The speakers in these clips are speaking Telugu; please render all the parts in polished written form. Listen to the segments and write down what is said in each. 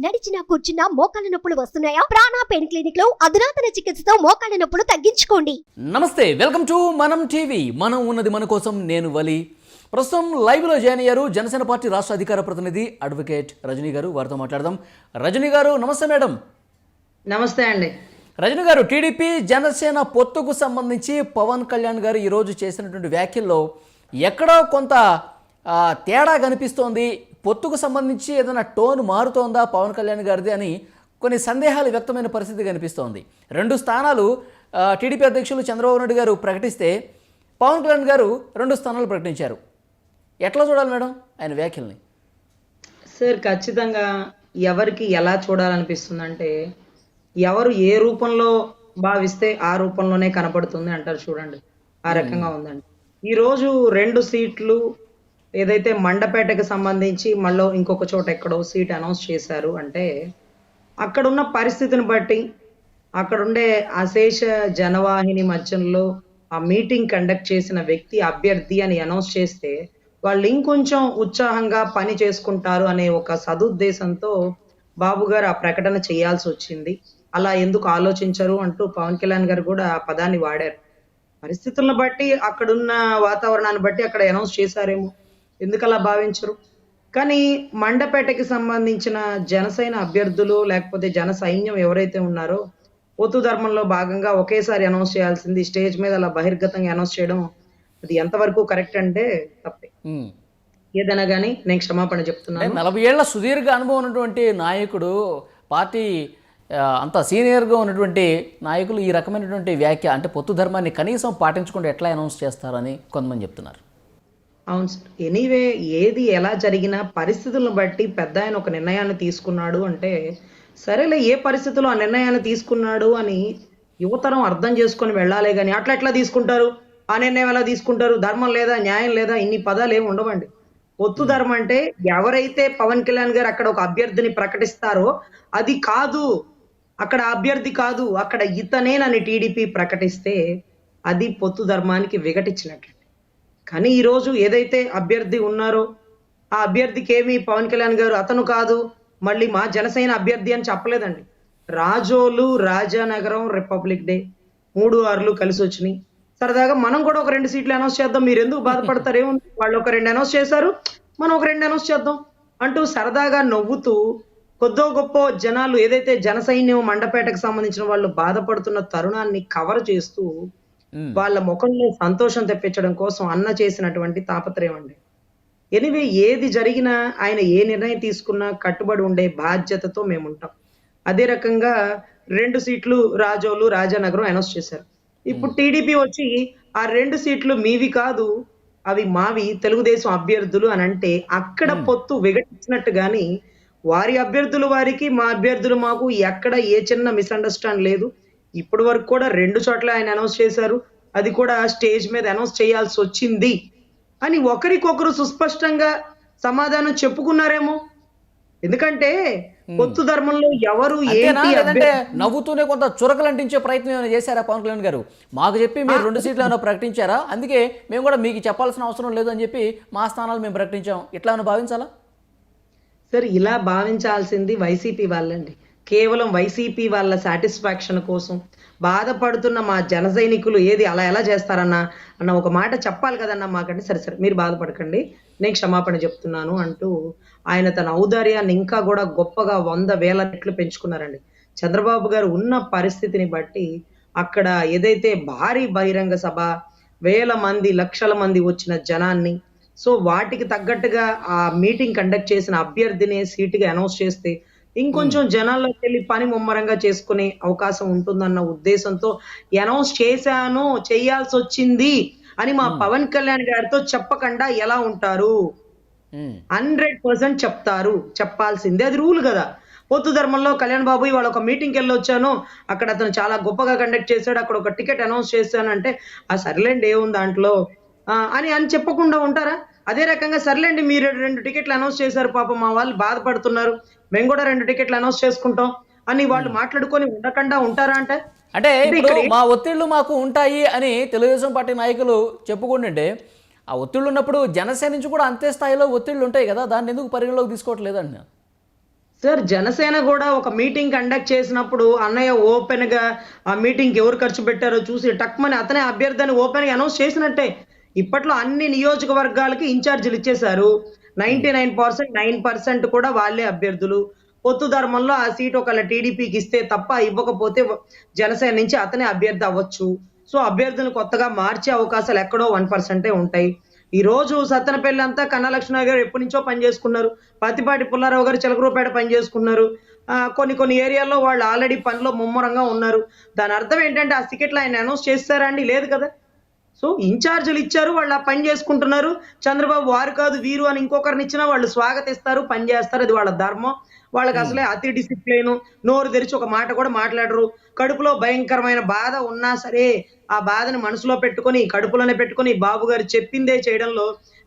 నడిచినా కూర్చున్నా మోకాళ్ళ నొప్పులు వస్తున్నాయా? ప్రాణ పెయిన్ క్లినిక్ లో అధునాతన చికిత్సతో మోకాళ్ళ నొప్పులు తగ్గించుకోండి. నమస్తే, వెల్కమ్ టు మనం టీవీ. మనం ఉన్నది మన కోసం. నేను వలి. ప్రస్తుతం లైవ్ లో జాయిన్ అయ్యారు జనసేన పార్టీ రాష్ట్ర అధికార ప్రతినిధి అడ్వకేట్ రజనీ గారు. వారితో మాట్లాడదాం. రజనీ గారు నమస్తే. మేడం నమస్తే అండి. రజనీ గారు, టీడీపీ జనసేన పొత్తుకు సంబంధించి పవన్ కళ్యాణ్ గారు ఈరోజు చేసినటువంటి వ్యాఖ్యల్లో ఎక్కడో కొంత తేడా కనిపిస్తోంది. పొత్తుకు సంబంధించి ఏదైనా టోన్ మారుతోందా పవన్ కళ్యాణ్ గారిది అని కొన్ని సందేహాలు వ్యక్తమైన పరిస్థితి కనిపిస్తోంది. 2 స్థానాలు టీడీపీ అధ్యక్షులు చంద్రబాబు నాయుడు గారు ప్రకటిస్తే పవన్ కళ్యాణ్ గారు 2 స్థానాలు ప్రకటించారు. ఎట్లా చూడాలి మేడం ఆయన వ్యాఖ్యల్ని? సార్, ఖచ్చితంగా ఎవరికి ఎలా చూడాలనిపిస్తుందంటే, ఎవరు ఏ రూపంలో భావిస్తే ఆ రూపంలోనే కనపడుతుంది అంటారు చూడండి. ఆ రకంగా ఉందండి. ఈరోజు 2 సీట్లు ఏదైతే మండపేటకి సంబంధించి మళ్ళీ ఇంకొక చోట ఎక్కడో సీట్ అనౌన్స్ చేశారు అంటే, అక్కడున్న పరిస్థితిని బట్టి అక్కడుండే అశేష జనవాహిని మధ్యలో ఆ మీటింగ్ కండక్ట్ చేసిన వ్యక్తి అభ్యర్థి అని అనౌన్స్ చేస్తే వాళ్ళు ఇంకొంచెం ఉత్సాహంగా పని చేసుకుంటారు అనే ఒక సదుద్దేశంతో బాబు గారు ఆ ప్రకటన చేయాల్సి వచ్చింది. అలా ఎందుకు ఆలోచించరు అంటూ పవన్ కళ్యాణ్ గారు కూడా ఆ పదాన్ని వాడారు. పరిస్థితులను బట్టి, అక్కడున్న వాతావరణాన్ని బట్టి అక్కడ అనౌన్స్ చేశారేమో, ఎందుకు అలా భావించరు? కానీ మండపేటకి సంబంధించిన జనసేన అభ్యర్థులు లేకపోతే జన సైన్యం ఎవరైతే ఉన్నారో, పొత్తు ధర్మంలో భాగంగా ఒకేసారి అనౌన్స్ చేయాల్సింది స్టేజ్ మీద అలా బహిర్గతంగా అనౌన్స్ చేయడం అది ఎంతవరకు కరెక్ట్ అంటే తప్పే. ఏదైనా కానీ నేను క్షమాపణ చెప్తున్నాను. 40 ఏళ్ల సుదీర్ఘ అనుభవం ఉన్నటువంటి నాయకుడు, పార్టీ అంత సీనియర్గా ఉన్నటువంటి నాయకులు ఈ రకమైనటువంటి వ్యాఖ్య అంటే పొత్తు ధర్మాన్ని కనీసం పాటించకుండా ఎట్లా అనౌన్స్ చేస్తారని కొంతమంది చెప్తున్నారు. అవును సార్. ఎనీవే, ఏది ఎలా జరిగినా పరిస్థితులను బట్టి పెద్ద ఆయన ఒక నిర్ణయాన్ని తీసుకున్నాడు అంటే, సరేలే ఏ పరిస్థితుల్లో ఆ నిర్ణయాన్ని తీసుకున్నాడు అని యువతరం అర్థం చేసుకొని వెళ్ళాలే కానీ అట్లా ఎట్లా తీసుకుంటారు, ఆ నిర్ణయం ఎలా తీసుకుంటారు, ధర్మం లేదా, న్యాయం లేదా, ఇన్ని పదాలు ఏమి ఉండవండి. పొత్తు ధర్మం అంటే ఎవరైతే పవన్ కళ్యాణ్ గారు అక్కడ ఒక అభ్యర్థిని ప్రకటిస్తారో అది కాదు, అక్కడ అభ్యర్థి కాదు, అక్కడ ఇతనేనని టీడీపీ ప్రకటిస్తే అది పొత్తు ధర్మానికి విఘటించినట్లు. కానీ ఈరోజు ఏదైతే అభ్యర్థి ఉన్నారో ఆ అభ్యర్థికి ఏమి పవన్ కళ్యాణ్ గారు అతను కాదు, మళ్ళీ మా జనసేన అభ్యర్థి అని చెప్పలేదండి. రాజోలు, రాజానగరం, రిపబ్లిక్ డే 3 ఆర్లు కలిసి వచ్చినాయి. సరదాగా మనం కూడా ఒక 2 సీట్లు అనౌన్స్ చేద్దాం, మీరు ఎందుకు బాధపడతారేమో, వాళ్ళు ఒక 2 అనౌన్స్ చేశారు, మనం ఒక 2 అనౌన్స్ చేద్దాం అంటూ సరదాగా నవ్వుతూ కొద్దో గొప్ప జనాలు ఏదైతే జన సైన్యం మండపేటకు సంబంధించిన వాళ్ళు బాధపడుతున్న తరుణాన్ని కవర్ చేస్తూ వాళ్ళ ముఖంలో సంతోషం తెప్పించడం కోసం అన్న చేసినటువంటి తాపత్రయం అండి. ఎనివే, ఏది జరిగినా ఆయన ఏ నిర్ణయం తీసుకున్నా కట్టుబడి ఉండే బాధ్యతతో మేము ఉంటాం. అదే రకంగా 2 సీట్లు రాజోలు, రాజానగరం అనౌన్స్ చేశారు. ఇప్పుడు టీడీపీ వచ్చి ఆ 2 సీట్లు మీవి కాదు, అవి మావి, తెలుగుదేశం అభ్యర్థులు అని అంటే అక్కడ పొత్తు విఘటించినట్టు గాని వారి అభ్యర్థులు వారికి, మా అభ్యర్థులు మాకు ఎక్కడ ఏ చిన్న మిస్అండర్స్టాండ్ లేదు. ఇప్పటి వరకు కూడా 2 చోట్ల ఆయన అనౌన్స్ చేశారు, అది కూడా స్టేజ్ మీద అనౌన్స్ చేయాల్సి వచ్చింది అని ఒకరికొకరు సుస్పష్టంగా సమాధానం చెప్పుకున్నారేమో. ఎందుకంటే పొత్తు ధర్మంలో ఎవరు ఏంటి నవ్వుతూనే కొంత చురకలంటించే ప్రయత్నం ఏమైనా చేశారా పవన్ కళ్యాణ్ గారు? మాకు చెప్పి మీరు 2 సీట్లు ఏమైనా ప్రకటించారా, అందుకే మేము కూడా మీకు చెప్పాల్సిన అవసరం లేదు అని చెప్పి మా స్థానాలు మేము ప్రకటించాం, ఇట్లా ఏమైనా భావించాలా? సరే, ఇలా భావించాల్సింది వైసీపీ వాళ్ళండి. కేవలం వైసీపీ వాళ్ళ సాటిస్ఫాక్షన్ కోసం బాధపడుతున్న మా జన సైనికులు ఏది అలా ఎలా చేస్తారన్నా అన్న ఒక మాట చెప్పాలి కదన్నా మాకంటే, సరే సరే మీరు బాధపడకండి, నేను క్షమాపణ చెప్తున్నాను అంటూ ఆయన తన ఔదార్యాన్ని ఇంకా కూడా గొప్పగా 100,000 రెట్లు పెంచుకున్నారండి. చంద్రబాబు గారు ఉన్న పరిస్థితిని బట్టి అక్కడ ఏదైతే భారీ బహిరంగ సభ, వేల మంది, లక్షల మంది వచ్చిన జనాన్ని, సో వాటికి తగ్గట్టుగా ఆ మీటింగ్ కండక్ట్ చేసిన అభ్యర్థిని సీటుగా అనౌన్స్ చేస్తే ఇంకొంచెం జనాల్లోకి వెళ్ళి పని ముమ్మరంగా చేసుకునే అవకాశం ఉంటుందన్న ఉద్దేశంతో అనౌన్స్ చేశాను, చేయాల్సి వచ్చింది అని మా పవన్ కళ్యాణ్ గారితో చెప్పకుండా ఎలా ఉంటారు? 100% చెప్తారు, చెప్పాల్సిందే, అది రూల్ కదా. పొత్తు ధర్మంలో కళ్యాణ్ బాబు ఇవాళ ఒక మీటింగ్కి వెళ్ళి వచ్చాను, అక్కడ అతను చాలా గొప్పగా కండక్ట్ చేశాడు, అక్కడ ఒక టికెట్ అనౌన్స్ చేశాను అంటే ఆ సర్లేండి ఏముంది దాంట్లో అని చెప్పకుండా ఉంటారా? అదే రకంగా సర్లేండి మీరు 2 టికెట్లు అనౌన్స్ చేశారు, పాపం మా వాళ్ళు బాధపడుతున్నారు, మేము కూడా 2 టికెట్లు అనౌన్స్ చేసుకుంటాం అని వాళ్ళు మాట్లాడుకొని ఉండకుండా ఉంటారా? అంటే ఇప్పుడు మా ఒత్తిళ్లు మాకు ఉంటాయి అని తెలుగుదేశం పార్టీ నాయకులు చెప్పుకుంటుంటే ఆ ఒత్తిళ్లు ఉన్నప్పుడు జనసేన నుంచి కూడా అంతే స్థాయిలో ఒత్తిళ్లు ఉంటాయి కదా, దాన్ని ఎందుకు పరిగణలోకి తీసుకోవట్లేదండి? సార్ జనసేన కూడా ఒక మీటింగ్ కండక్ట్ చేసినప్పుడు అన్నయ్య ఓపెన్ గా ఆ మీటింగ్ ఎవరు ఖర్చు పెట్టారో చూసి టక్మని అతనే అభ్యర్థిని ఓపెన్ గా అనౌన్స్ చేసినట్టే. ఇప్పట్లో అన్ని నియోజకవర్గాలకి ఇన్ఛార్జీలు ఇచ్చేశారు. 99% కూడా వాళ్ళే అభ్యర్థులు. పొత్తు ధర్మంలో ఆ సీట్ ఒకళ్ళ టీడీపీకి ఇస్తే తప్ప ఇవ్వకపోతే జనసేన నుంచి అతనే అభ్యర్థి అవ్వచ్చు. సో అభ్యర్థులను కొత్తగా మార్చే అవకాశాలు ఎక్కడో 1% ఉంటాయి. ఈ రోజు సత్తెనపల్లి అంతా కన్నా లక్ష్మణరావు గారు ఎప్పటి నుంచో పనిచేసుకున్నారు. పత్తిపాటి పుల్లారావు గారు చిలకలూరుపేట పనిచేసుకున్నారు. కొన్ని ఏరియాల్లో వాళ్ళు ఆల్రెడీ పనిలో ముమ్మరంగా ఉన్నారు. దాని అర్థం ఏంటంటే ఆ టికెట్లు ఆయన అనౌన్స్ చేస్తారా అండి? లేదు కదా. సో ఇన్ఛార్జీలు ఇచ్చారు, వాళ్ళు ఆ పని చేసుకుంటున్నారు. చంద్రబాబు వారు కాదు వీరు అని ఇంకొకరిని ఇచ్చినా వాళ్ళు స్వాగతిస్తారు, పని చేస్తారు. అది వాళ్ళ ధర్మం. వాళ్ళకి అసలే అతి డిసిప్లిన్, నోరు తెరిచి ఒక మాట కూడా మాట్లాడరు. కడుపులో భయంకరమైన బాధ ఉన్నా సరే ఆ బాధని మనసులో పెట్టుకొని కడుపులోనే పెట్టుకొని బాబు గారు చెప్పిందే చేయడంలో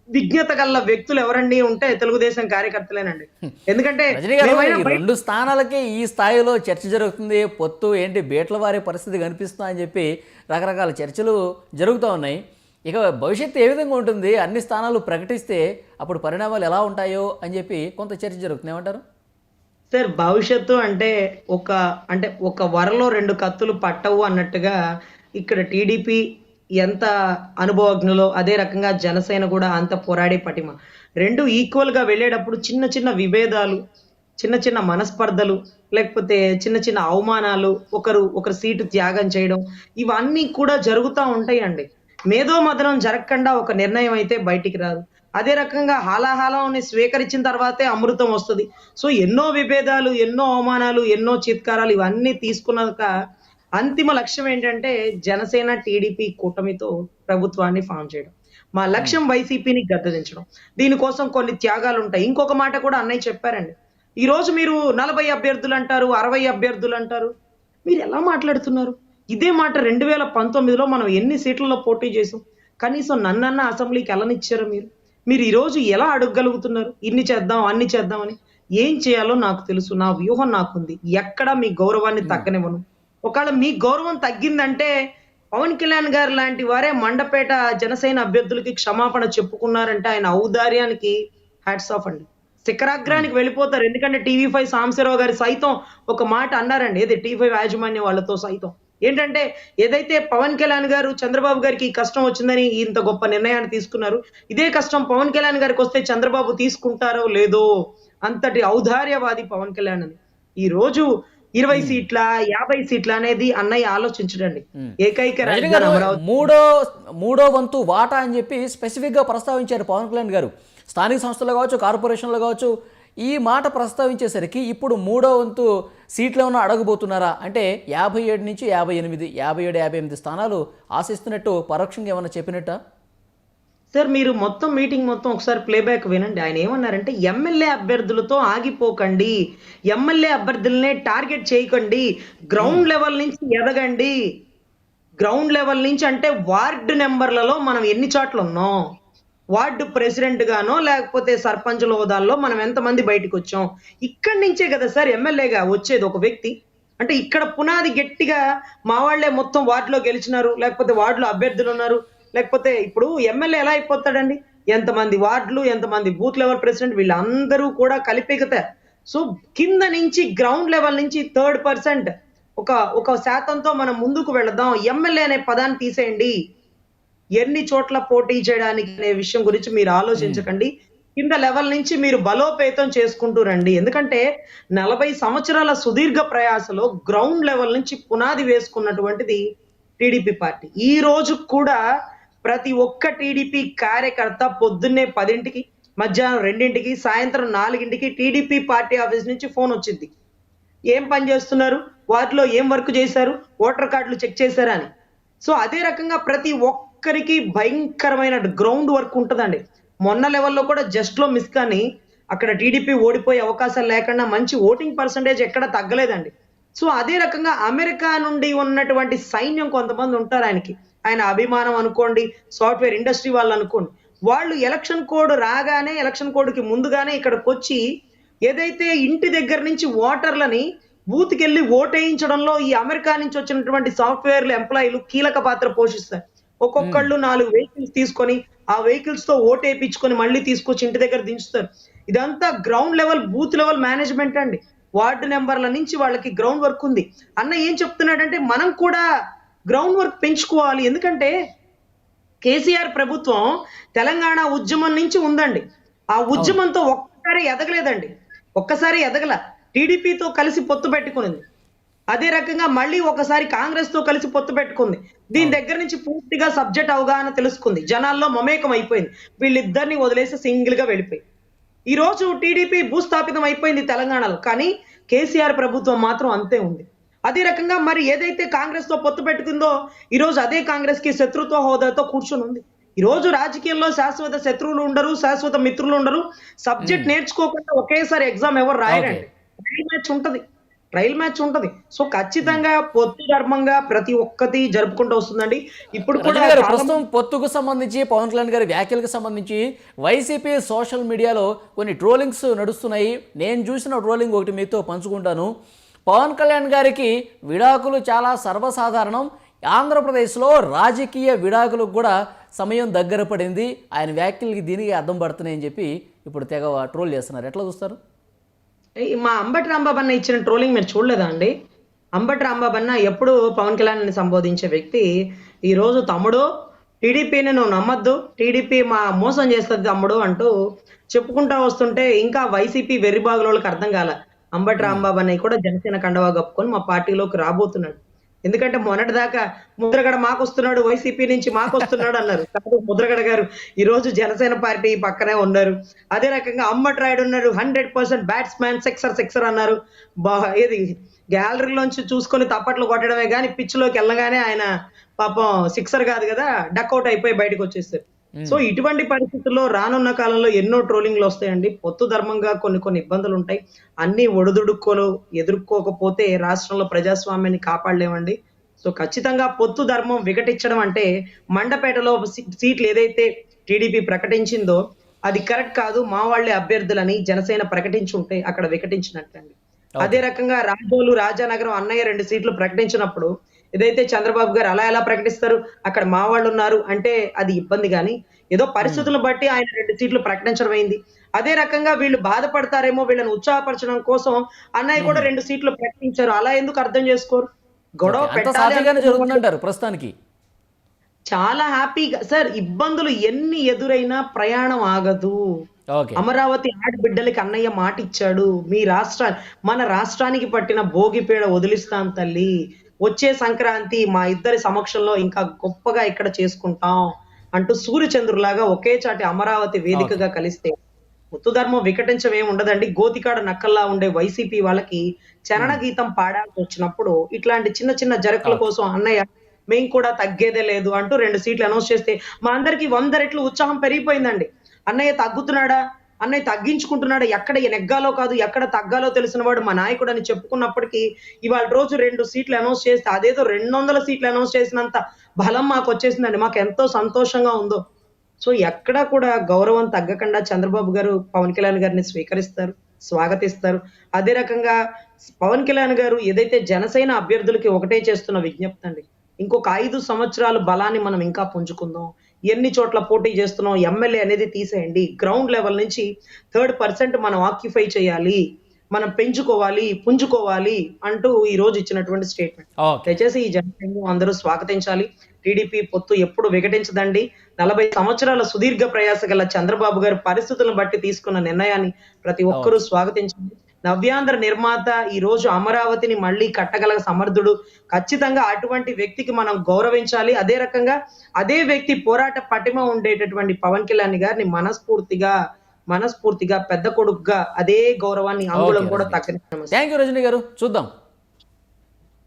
విజ్ఞత గల వ్యక్తులు ఎవరండి ఉంటే తెలుగుదేశం కార్యకర్తలేనండి. ఎందుకంటే రజనీ గారు, మేమైనా ఈ 2 స్థానాలకి ఈ స్థాయిలో చర్చ జరుగుతుంది. పొత్తు ఏంటి బేట్ల వారి పరిస్థితి కనిపిస్తుందా అని చెప్పి రకరకాల చర్చలు జరుగుతూ ఉన్నాయి. ఇక భవిష్యత్తు ఏ విధంగా ఉంటుంది? అన్ని స్థానాలు ప్రకటిస్తే అప్పుడు పరిణామాలు ఎలా ఉంటాయో అని చెప్పి కొంత చర్చ జరుగుతుంది. ఏమంటారు సార్? భవిష్యత్తు అంటే ఒక వరలో 2 కత్తులు పట్టవు అన్నట్టుగా ఇక్కడ టీడీపీ ఎంత అనుభవజ్ఞులో అదే రకంగా జనసేన కూడా అంత పోరాడే పటిమ. 2 ఈక్వల్ గా వెళ్ళేటప్పుడు చిన్న చిన్న విభేదాలు, చిన్న చిన్న మనస్పర్ధలు, లేకపోతే చిన్న చిన్న అవమానాలు, ఒకరు సీటు త్యాగం చేయడం, ఇవన్నీ కూడా జరుగుతూ ఉంటాయండి. మేధో మదనం జరగకుండా ఒక నిర్ణయం అయితే బయటికి రాదు. అదే రకంగా హాలాహాలాన్ని స్వీకరించిన తర్వాతే అమృతం వస్తుంది. సో ఎన్నో విభేదాలు, ఎన్నో అవమానాలు, ఎన్నో చిత్కారాలు ఇవన్నీ తీసుకున్నాక అంతిమ లక్ష్యం ఏంటంటే జనసేన టీడీపీ కూటమితో ప్రభుత్వాన్ని ఫామ్ చేయడం. మా లక్ష్యం వైసీపీని గద్దెదించడం. దీనికోసం కొన్ని త్యాగాలు ఉంటాయి. ఇంకొక మాట కూడా అన్నయ్య చెప్పారండి. ఈ రోజు మీరు 40 అభ్యర్థులు అంటారు, 60 అభ్యర్థులు అంటారు. మీరు ఎలా మాట్లాడుతున్నారు? ఇదే మాట 2019లో మనం ఎన్ని సీట్లలో పోటీ చేసాం? కనీసం నన్నన్న అసెంబ్లీకి వెళ్ళనిచ్చారు మీరు? మీరు ఈ రోజు ఎలా అడగగలుగుతున్నారు? ఇన్ని చేద్దాం, అన్ని చేద్దామని. ఏం చేయాలో నాకు తెలుసు, నా వ్యూహం నాకుంది. ఎక్కడ మీ గౌరవాన్ని తగ్గనివ్వను. ఒకవేళ మీ గౌరవం తగ్గిందంటే పవన్ కళ్యాణ్ గారు లాంటి వారే మండపేట జనసేన అభ్యర్థులకి క్షమాపణ చెప్పుకున్నారంటే ఆయన ఔదార్యానికి హ్యాట్స్ ఆఫ్ అండి. శిఖరాగ్రానికి వెళ్ళిపోతారు. ఎందుకంటే TV5 సాంబశివరావు గారు సైతం ఒక మాట అన్నారండి. ఏది TV5 యాజమాన్యం వాళ్ళతో సైతం ఏంటంటే, ఏదైతే పవన్ కళ్యాణ్ గారు చంద్రబాబు గారికి ఈ కష్టం వచ్చిందని ఇంత గొప్ప నిర్ణయాన్ని తీసుకున్నారు, ఇదే కష్టం పవన్ కళ్యాణ్ గారికి వస్తే చంద్రబాబు తీసుకుంటారో లేదో, అంతటి ఔదార్యవాది పవన్ కళ్యాణ్ అని. ఈ రోజు 20 సీట్ల 50 సీట్ల అనేది అన్నయ్య ఆలోచించడండి. ఏకైక రాజధాని అమరావతి. మూడో వంతు వాటా అని చెప్పి స్పెసిఫిక్ గా ప్రస్తావించారు పవన్ కళ్యాణ్ గారు. స్థానిక సంస్థలు కావచ్చు, కార్పొరేషన్లు కావచ్చు, ఈ మాట ప్రస్తావించేసరికి ఇప్పుడు 3వ వంతు సీట్లు ఏమైనా అడగబోతున్నారా? అంటే 57 నుంచి 58, 57, 58 స్థానాలు ఆశిస్తున్నట్టు పరోక్షంగా ఏమన్నా చెప్పినట్టా? సార్ మీరు మీటింగ్ మొత్తం ఒకసారి ప్లేబ్యాక్ వినండి. ఆయన ఏమన్నారంటే ఎమ్మెల్యే అభ్యర్థులతో ఆగిపోకండి, ఎమ్మెల్యే అభ్యర్థులనే టార్గెట్ చేయకండి, గ్రౌండ్ లెవెల్ నుంచి ఎదగండి. గ్రౌండ్ లెవెల్ నుంచి అంటే వార్డు నెంబర్లలో మనం ఎన్ని చోట్ల ఉన్నాం, వార్డు ప్రెసిడెంట్ గానో లేకపోతే సర్పంచుల హోదాల్లో మనం ఎంతమంది బయటకు వచ్చాం, ఇక్కడి నుంచే కదా సార్ ఎమ్మెల్యేగా వచ్చేది ఒక వ్యక్తి. అంటే ఇక్కడ పునాది గట్టిగా మా వాళ్లే మొత్తం వార్డులో గెలిచినారు, లేకపోతే వార్డులో అభ్యర్థులు ఉన్నారు, లేకపోతే ఇప్పుడు ఎమ్మెల్యే ఎలా అయిపోతాడండి? ఎంతమంది వార్డులు, ఎంతమంది బూత్ లెవెల్ ప్రెసిడెంట్, వీళ్ళందరూ కూడా కలిపికతారు. సో కింద నుంచి గ్రౌండ్ లెవెల్ నుంచి 3% ఒక శాతంతో మనం ముందుకు వెళదాం. ఎమ్మెల్యే అనే పదాన్ని తీసేయండి. ఎన్ని చోట్ల పోటీ చేయడానికి అనే విషయం గురించి మీరు ఆలోచించకండి. కింద లెవెల్ నుంచి మీరు బలోపేతం చేసుకుంటూ రండి. ఎందుకంటే 40 సంవత్సరాల సుదీర్ఘ ప్రయాసలో గ్రౌండ్ లెవెల్ నుంచి పునాది వేసుకున్నటువంటిది టీడీపీ పార్టీ. ఈ రోజు కూడా ప్రతి ఒక్క టీడీపీ కార్యకర్త పొద్దున్నే 10కి, మధ్యాహ్నం 2కి, సాయంత్రం 4కి టీడీపీ పార్టీ ఆఫీస్ నుంచి ఫోన్ వచ్చింది. ఏం పని చేస్తున్నారు, వాటిలో ఏం వర్క్ చేశారు, ఓటర్ కార్డులు చెక్ చేశారా అని. సో అదే రకంగా ప్రతి ఒక్కరికి భయంకరమైన గ్రౌండ్ వర్క్ ఉంటుందండి. మొన్న లెవెల్లో కూడా జస్ట్ లో మిస్ కానీ అక్కడ టీడీపీ ఓడిపోయే అవకాశాలు లేకుండా మంచి ఓటింగ్ పర్సంటేజ్ ఎక్కడ తగ్గలేదండి. సో అదే రకంగా అమెరికా నుండి ఉన్నటువంటి సైన్యం కొంతమంది ఉంటారు ఆయనకి, ఆయన అభిమానం అనుకోండి, సాఫ్ట్వేర్ ఇండస్ట్రీ వాళ్ళు అనుకోండి, వాళ్ళు ఎలక్షన్ కోడ్ రాగానే, ఎలక్షన్ కోడ్కి ముందుగానే ఇక్కడికి వచ్చి ఏదైతే ఇంటి దగ్గర నుంచి ఓటర్లని బూత్కి వెళ్ళి ఓటేయించడంలో ఈ అమెరికా నుంచి వచ్చినటువంటి సాఫ్ట్వేర్లు ఎంప్లాయీలు కీలక పాత్ర పోషిస్తారు. ఒక్కొక్కళ్ళు 4 వెహికల్స్ తీసుకొని ఆ వెహికల్స్ తో ఓటేయించుకొని మళ్ళీ తీసుకొచ్చి ఇంటి దగ్గర దించుతారు. ఇదంతా ground level, booth level management అండి. వార్డు నెంబర్ల నుంచి వాళ్ళకి గ్రౌండ్ వర్క్ ఉంది. అన్న ఏం చెప్తున్నాడంటే మనం కూడా గ్రౌండ్ వర్క్ పెంచుకోవాలి. ఎందుకంటే కేసీఆర్ ప్రభుత్వం తెలంగాణ ఉద్యమం నుంచి ఉందండి. ఆ ఉద్యమంతో ఒక్కసారి ఎదగల. టీడీపీతో కలిసి పొత్తు పెట్టుకునింది. అదే రకంగా మళ్ళీ ఒకసారి కాంగ్రెస్ తో కలిసి పొత్తు పెట్టుకుంది. దీని దగ్గర నుంచి పూర్తిగా సబ్జెక్ట్ అవగాహన తెలుసుకుంది. జనాల్లో మమేకం అయిపోయింది. వీళ్ళిద్దరిని వదిలేసి సింగిల్ గా వెళ్ళిపోయి ఈ రోజు టీడీపీ భూస్థాపితం అయిపోయింది తెలంగాణలో. కానీ కేసీఆర్ ప్రభుత్వం మాత్రం అంతే ఉంది. అదే రకంగా మరి ఏదైతే కాంగ్రెస్ తో పొత్తు పెట్టుకుందో ఈ రోజు అదే కాంగ్రెస్ కి శత్రుత్వ హోదాతో కూర్చొని ఉంది. ఈ రోజు రాజకీయంలో శాశ్వత శత్రువులు ఉండరు, శాశ్వత మిత్రులు ఉండరు. సబ్జెక్ట్ నేర్చుకోకుండా ఒకేసారి ఎగ్జామ్ ఎవరు రాయరండి. ట్రయల్ మ్యాచ్ ఉంటది. సో ఖచ్చితంగా పొత్తు ధర్మంగా ప్రతి ఒక్కటి జరుపుకుంటూ వస్తుందండి. ఇప్పుడు కూడా ప్రస్తుతం పొత్తుకు సంబంధించి పవన్ కళ్యాణ్ గారి వ్యాఖ్యలకు సంబంధించి వైసీపీ సోషల్ మీడియాలో కొన్ని ట్రోలింగ్స్ నడుస్తున్నాయి. నేను చూసిన ట్రోలింగ్ ఒకటి మీతో పంచుకుంటాను. పవన్ కళ్యాణ్ గారికి విడాకులు చాలా సర్వసాధారణం. ఆంధ్రప్రదేశ్లో రాజకీయ విడాకులకు కూడా సమయం దగ్గర పడింది. ఆయన వ్యాఖ్యలకి దీనికి అర్థం పడుతున్నాయని చెప్పి ఇప్పుడు తెగ ట్రోల్ చేస్తున్నారు. ఎట్లా చూస్తారు? మా అంబటి రాంబాబు అన్న ఇచ్చిన ట్రోలింగ్ మీరు చూడలేదా అండి? అంబటి రాంబాబు అన్న ఎప్పుడు పవన్ కళ్యాణ్ సంబోధించే వ్యక్తి ఈ రోజు తమ్ముడు టీడీపీని నువ్వు నమ్మద్దు, టీడీపీ మా మోసం చేస్తుంది తమ్ముడు అంటూ చెప్పుకుంటా వస్తుంటే ఇంకా వైసీపీ వెర్రిబాగులోకి అర్థం కాల. అంబటి రాంబాబు అన్నయ్య కూడా జనసేన కండవా కప్పుకొని మా పార్టీలోకి రాబోతున్నాడు. ఎందుకంటే మొన్నటిదాకా ముద్రగడ మాకొస్తున్నాడు, వైసీపీ నుంచి మాకొస్తున్నాడు అన్నారు. కాదు, ముద్రగడ గారు ఈ రోజు జనసేన పార్టీ పక్కనే ఉన్నారు. అదే రకంగా అంబటి రాయుడు ఉన్నారు, 100% బ్యాట్స్మెన్, సిక్సర్ అన్నారు. ఏది గ్యాలరీలోంచి చూసుకొని తప్పట్లు కొట్టడమే కానీ పిచ్లోకి వెళ్ళగానే ఆయన పాపం సిక్సర్ కాదు కదా, డక్అవుట్ అయిపోయి బయటకు వచ్చేస్తారు. సో ఇటువంటి పరిస్థితుల్లో రానున్న కాలంలో ఎన్నో ట్రోలింగ్లు వస్తాయండి. పొత్తు ధర్మంగా కొన్ని ఇబ్బందులు ఉంటాయి. అన్ని ఒడిదుడుకోలు ఎదుర్కోకపోతే రాష్ట్రంలో ప్రజాస్వామ్యాన్ని కాపాడలేమండి. సో ఖచ్చితంగా పొత్తు ధర్మం వికటించడం అంటే మండపేటలో సీట్లు ఏదైతే టీడీపీ ప్రకటించిందో అది కరెక్ట్ కాదు, మా వాళ్లే అభ్యర్థులని జనసేన ప్రకటించుంటే అక్కడ వికటించినట్టండి. అదే రకంగా రాజానగరం అన్నయ్య 2 సీట్లు ప్రకటించినప్పుడు ఏదైతే చంద్రబాబు గారు అలా ఎలా ప్రకటిస్తారు, అక్కడ మా వాళ్ళు ఉన్నారు అంటే అది ఇబ్బంది. కానీ ఏదో పరిస్థితులను బట్టి ఆయన 2 సీట్లు ప్రకటించడం అయింది. అదే రకంగా వీళ్ళు బాధపడతారేమో వీళ్ళని ఉత్సాహపరచడం కోసం అన్నయ్య కూడా 2 సీట్లు ప్రకటించారు. అలా ఎందుకు అర్థం చేసుకోరు? గొడవ పెట్టాలి ప్రస్తుతానికి చాలా హ్యాపీగా. సార్ ఇబ్బందులు ఎన్ని ఎదురైనా ప్రయాణం ఆగదు. అమరావతి ఆడబిడ్డలకి అన్నయ్య మాట ఇచ్చాడు, మన రాష్ట్రానికి పట్టిన భోగిపేడ వదిలిస్తాం తల్లి, వచ్చే సంక్రాంతి మా ఇద్దరి సమక్షంలో ఇంకా గొప్పగా ఇక్కడ చేసుకుంటాం అంటూ సూర్యచంద్రులాగా ఒకే చాటి అమరావతి వేదికగా కలిస్తే పొత్తు ధర్మం వికటించవేం ఉండదండి. గోతికాడ నక్కల్లా ఉండే వైసీపీ వాళ్ళకి చరణ గీతం పాడాల్సి వచ్చినప్పుడు ఇట్లాంటి చిన్న జరకుల కోసం అన్నయ్య మేము కూడా తగ్గేదే లేదు అంటూ 2 సీట్లు అనౌన్స్ చేస్తే మా అందరికి 100 రెట్లు ఉత్సాహం పెరిగిపోయిందండి. అన్నయ్య తగ్గుతున్నాడా, అన్నయ్య తగ్గించుకుంటున్నాడా, ఎక్కడ నెగ్గాలో కాదు ఎక్కడ తగ్గాలో తెలిసిన వాడు మా నాయకుడు అని చెప్పుకున్నప్పటికీ ఇవాళ రోజు 2 సీట్లు అనౌన్స్ చేస్తే అదేదో 200 సీట్లు అనౌన్స్ చేసినంత బలం మాకు వచ్చేసిందండి. మాకు ఎంతో సంతోషంగా ఉందో. సో ఎక్కడా కూడా గౌరవం తగ్గకుండా చంద్రబాబు గారు పవన్ కళ్యాణ్ గారిని స్వీకరిస్తారు, స్వాగతిస్తారు. అదే రకంగా పవన్ కళ్యాణ్ గారు ఏదైతే జనసేన అభ్యర్థులకి ఒకటే చేస్తున్న విజ్ఞప్తి అండి, ఇంకొక 5 సంవత్సరాలు బలాన్ని మనం ఇంకా పుంజుకుందాం. ఎన్ని చోట్ల పోటీ చేస్తున్నాం, ఎమ్మెల్యే అనేది తీసేయండి. గ్రౌండ్ లెవెల్ నుంచి 3% మనం ఆక్యుపై చేయాలి, మనం పెంచుకోవాలి, పుంజుకోవాలి అంటూ ఈ రోజు ఇచ్చినటువంటి స్టేట్మెంట్. దయచేసి ఈ జనసేన అందరూ స్వాగతించాలి. టీడీపీ పొత్తు ఎప్పుడు వికటించదండి. 40 సంవత్సరాల సుదీర్ఘ ప్రయాస గల చంద్రబాబు గారు పరిస్థితులను బట్టి తీసుకున్న నిర్ణయాన్ని ప్రతి ఒక్కరూ స్వాగతించండి. నవ్యాంధ్ర నిర్మాత ఈ రోజు అమరావతిని మళ్ళీ కట్టగల సమర్థుడు. ఖచ్చితంగా అటువంటి వ్యక్తికి మనం గౌరవించాలి. అదే రకంగా అదే వ్యక్తి పోరాట పటిమ ఉండేటటువంటి పవన్ కళ్యాణ్ గారిని మనస్ఫూర్తిగా పెద్ద కొడుకుగా అదే గౌరవాన్ని అంగుళం కూడా తగ్గని. థ్యాంక్ యూ రజనీ గారు. చూద్దాం.